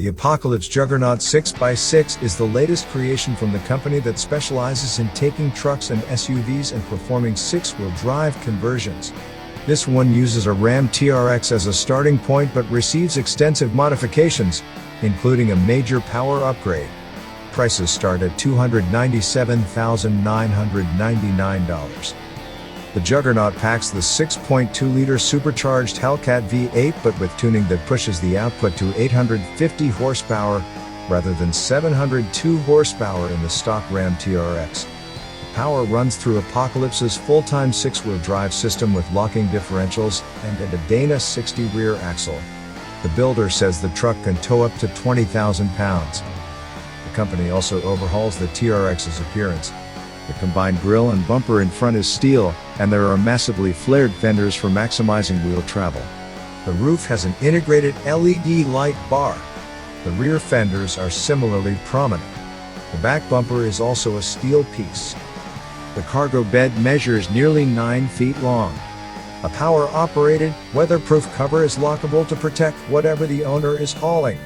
The Apocalypse Juggernaut 6x6 is the latest creation from the company that specializes in taking trucks and SUVs and performing six-wheel drive conversions. This one uses a Ram TRX as a starting point but receives extensive modifications, including a major power upgrade. Prices start at $297,999. The Juggernaut packs the 6.2-liter supercharged Hellcat V8 but with tuning that pushes the output to 850 horsepower rather than 702 horsepower in the stock Ram TRX. The power runs through Apocalypse's full-time six-wheel drive system with locking differentials and a Dana 60 rear axle. The builder says the truck can tow up to 20,000 pounds. The company also overhauls the TRX's appearance. The combined grille and bumper in front is steel, and there are massively flared fenders for maximizing wheel travel. The roof has an integrated LED light bar. The rear fenders are similarly prominent. The back bumper is also a steel piece. The cargo bed measures nearly 9 feet long. A power-operated, weatherproof cover is lockable to protect whatever the owner is hauling.